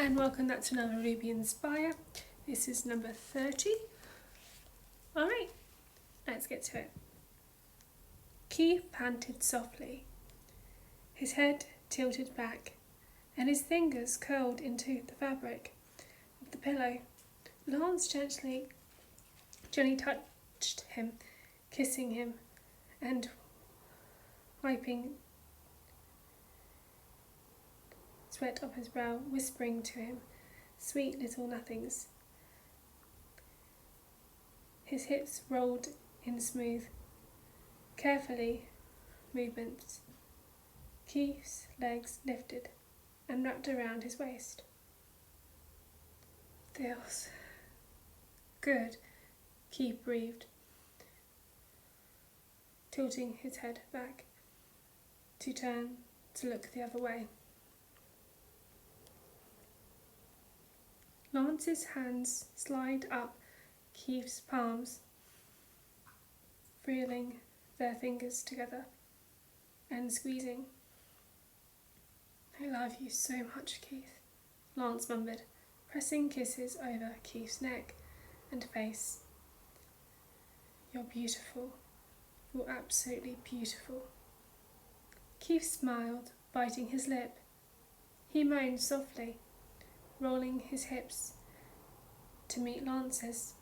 and welcome back to another Ruby Inspire. This is number 30. Alright, let's get to it. Keith panted softly, his head tilted back, and his fingers curled into the fabric of the pillow. Lance gently touched him, kissing him and wiping sweat off his brow, whispering to him sweet little nothings. His hips rolled in smooth, carefully movements. Keith's legs lifted and wrapped around his waist. Feels good, Keith breathed, tilting his head back to turn to look the other way. Lance's hands slide up Keith's palms, feeling their fingers together and squeezing. I love you so much, Keith, Lance mumbled, pressing kisses over Keith's neck and face. You're beautiful. You're absolutely beautiful. Keith smiled, biting his lip. He moaned softly, rolling his hips to meet Lance's.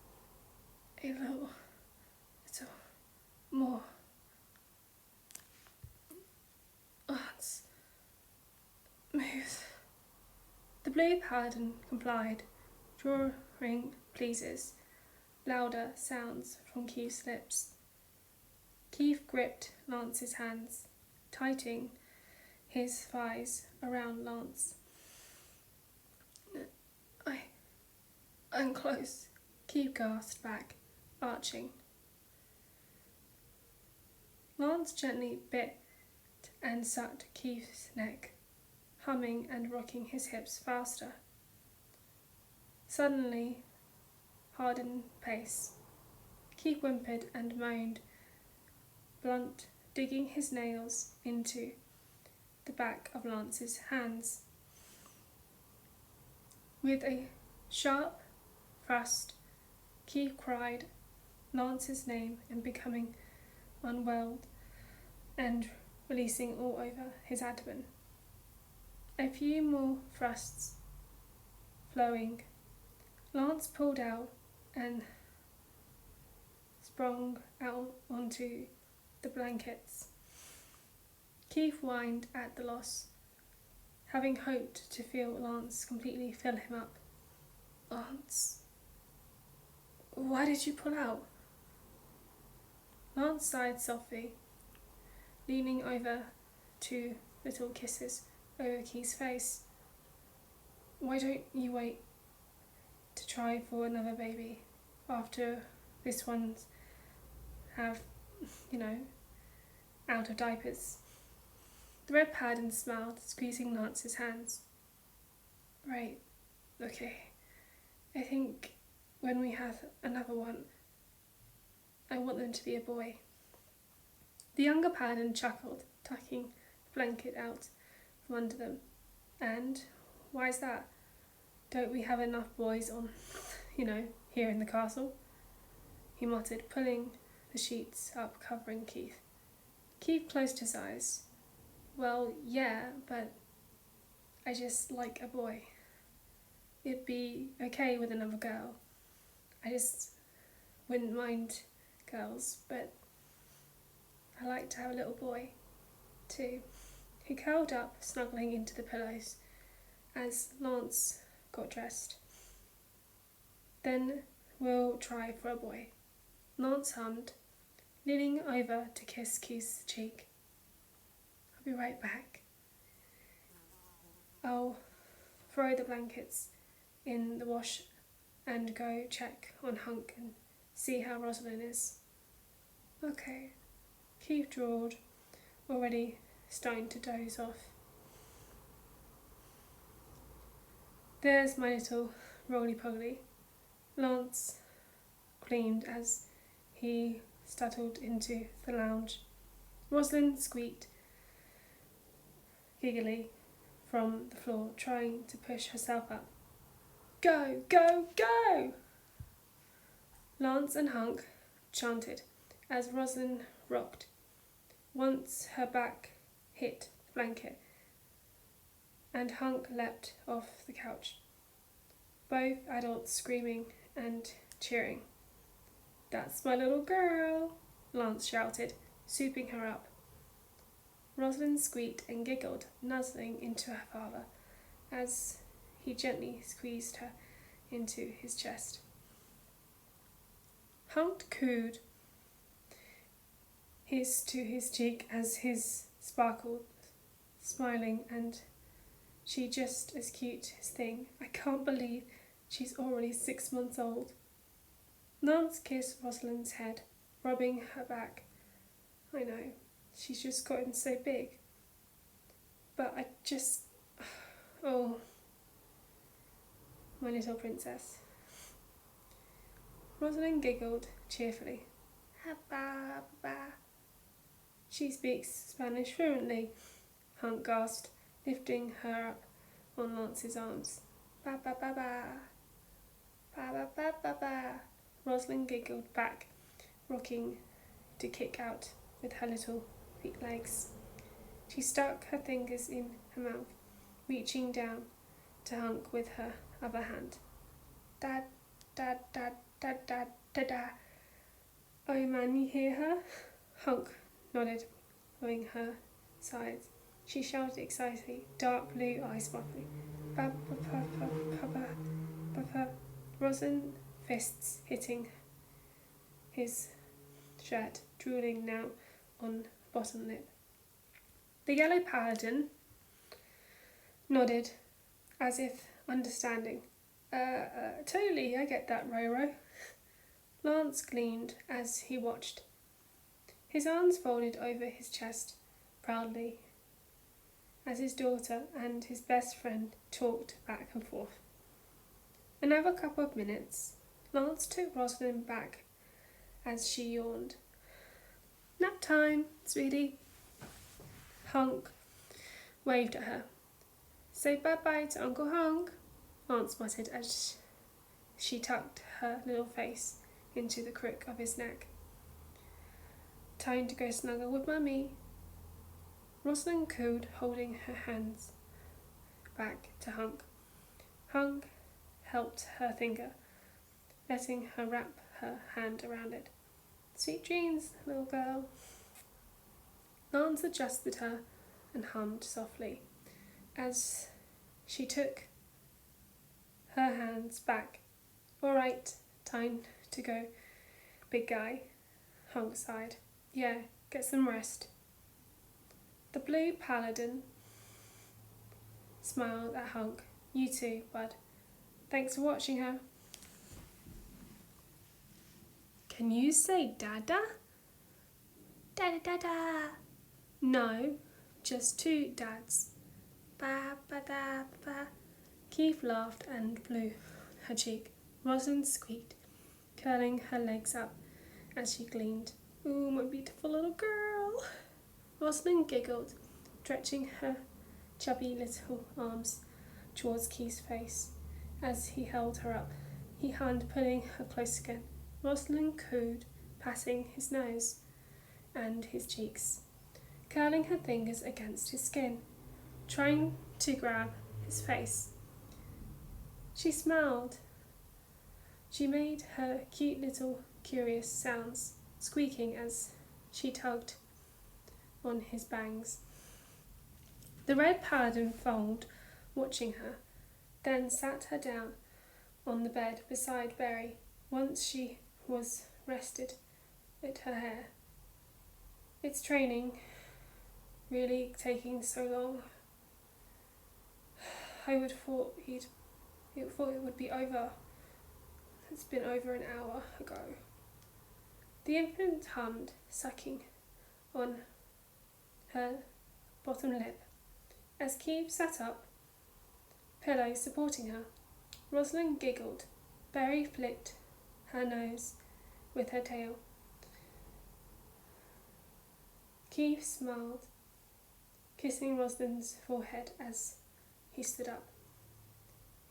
A little more. Lance, move. The blue paladin complied, drawing pleases, louder sounds from Keith's lips. Keith gripped Lance's hands, tightening his thighs around Lance. I'm close, Keith gasped back, arching. Lance gently bit and sucked Keith's neck, humming and rocking his hips faster. Suddenly, hardened pace. Keith whimpered and moaned, blunt, digging his nails into the back of Lance's hands. With a sharp thrust, Keith cried Lance's name and becoming unwelled and releasing all over his abdomen. A few more thrusts flowing. Lance pulled out and sprung out onto the blankets. Keith whined at the loss, having hoped to feel Lance completely fill him up. Lance, why did you pull out? Lance sighed softly, leaning over to little kisses over Keith's face. Why don't you wait to try for another baby after this one's have, out of diapers? The red paladin smiled, squeezing Lance's hands. Right, okay. I think when we have another one, I want them to be a boy. The younger paladin chuckled, tucking the blanket out from under them. And why's that? Don't we have enough boys on, here in the castle? He muttered, pulling the sheets up, covering Keith. Keith closed his eyes. Well, yeah, but I just like a boy. It'd be okay with another girl. I just wouldn't mind girls, but I like to have a little boy too. He curled up, snuggling into the pillows as Lance got dressed. Then we'll try for a boy, Lance hummed, leaning over to kiss Keith's cheek. I'll be right back. I'll throw the blankets in the wash and go check on Hunk and see how Roslyn is. Okay, Keith drawled, already starting to doze off. There's my little roly-poly, Lance gleamed as he scuttled into the lounge. Roslyn squeaked giggly from the floor, trying to push herself up Go, go, go! Lance and Hunk chanted as Roslyn rocked. Once her back hit the blanket, and Hunk leapt off the couch, both adults screaming and cheering. "That's my little girl," Lance shouted, swooping her up. Roslyn squeaked and giggled, nuzzling into her father as he gently squeezed her into his chest. Hunk cooed to his cheek as his sparkled, smiling, and she just as cute as thing. I can't believe she's already 6 months old. Lance kissed Rosalind's head, rubbing her back. I know, she's just gotten so big. But I just... Oh, my little princess. Rosalind giggled cheerfully. Ba-ba-ba. She speaks Spanish fluently, Hunk gasped, lifting her up on Lance's arms. Ba-ba-ba-ba. Ba-ba-ba-ba-ba. Rosalind giggled back, rocking to kick out with her little feet legs. She stuck her fingers in her mouth, reaching down to Hunk with her other hand. Da da da da da da da. Oh man, you hear her? Hunk nodded, blowing her sides. She shouted excitedly, dark blue eyes sparkling. Ba ba ba ba ba ba ba ba. Rosin fists hitting his shirt, drooling now on bottom lip. The yellow paladin nodded, as if understanding. Totally, I get that, Roro. Lance gleamed as he watched. His arms folded over his chest, proudly, as his daughter and his best friend talked back and forth. Another couple of minutes, Lance took Roslyn back as she yawned. Nap time, sweetie. Hunk waved at her. Say bye-bye to Uncle Hunk, Lance muttered as she tucked her little face into the crook of his neck. Time to go snuggle with Mummy. Roslyn cooed, holding her hands back to Hunk. Hunk helped her finger, letting her wrap her hand around it. Sweet dreams, little girl. Lance adjusted her and hummed softly as she took her hands back. All right, time to go, big guy, Hunk sighed. Yeah, get some rest. The blue paladin smiled at Hunk. You too, bud. Thanks for watching her. Can you say dada? Dada dada. No, just two dads. Ba ba da ba. Keith laughed and blew her cheek. Rosalind squeaked, curling her legs up as she gleamed. Ooh, my beautiful little girl. Rosalind giggled, stretching her chubby little arms towards Keith's face as he held her up. He hummed, pulling her close again. Rosalind cooed, patting his nose and his cheeks, curling her fingers against his skin, trying to grab his face. She smiled. She made her cute little curious sounds, squeaking as she tugged on his bangs. The red paladin followed, watching her, then sat her down on the bed beside Berry. Once she was rested at her hair. It's training, really taking so long. I would thought it would be over. It's been over an hour ago. The infant hummed, sucking on her bottom lip. As Keith sat up, pillow supporting her, Rosalind giggled. Berry flicked her nose with her tail. Keith smiled, kissing Rosalind's forehead as he stood up.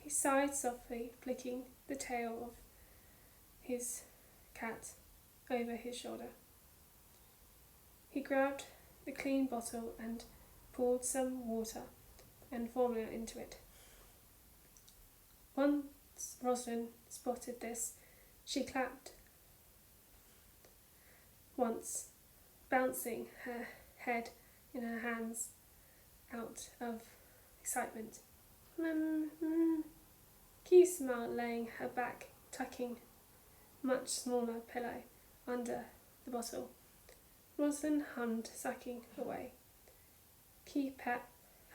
He sighed softly, flicking the tail of his cat over his shoulder. He grabbed the clean bottle and poured some water and formula into it. Once Roslyn spotted this, she clapped once, bouncing her head in her hands out of excitement. Keith smiled, laying her back, tucking much smaller pillow under the bottle. Roslyn hummed, sucking away. Keith pet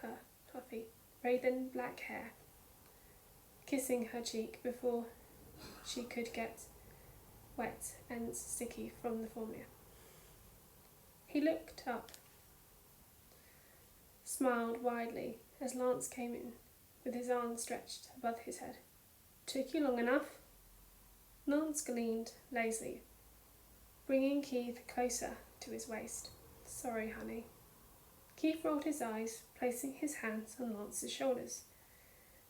her fluffy, raven black hair, kissing her cheek before she could get wet and sticky from the formula. He looked up, smiled widely as Lance came in with his arms stretched above his head. Took you long enough? Lance gleamed lazily, bringing Keith closer to his waist. Sorry, honey. Keith rolled his eyes, placing his hands on Lance's shoulders.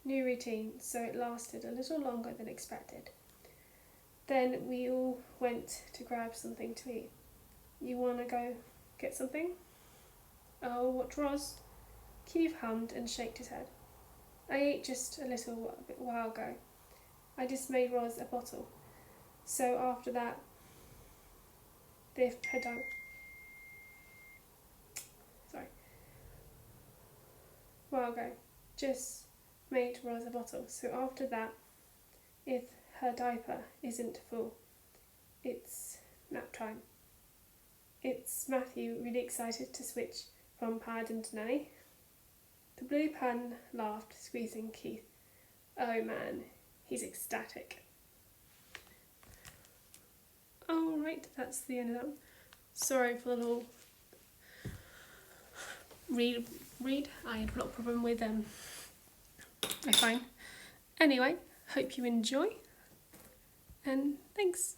New routine, so it lasted a little longer than expected. Then we all went to grab something to eat. You want to go get something? Oh, what, Ros? Keith hummed and shook his head. I ate just a while ago. I just made Ros a bottle. So after that, if her diaper... While ago, just made Ros a bottle. So after that, if her diaper isn't full, it's nap time. It's Matthew, really excited to switch from Paladin to Nanny. The blue pan laughed, squeezing Keith. Oh man, he's ecstatic. Alright, that's the end of that. Sorry for the little read. I had a lot of problem with I find. Anyway, hope you enjoy, and thanks.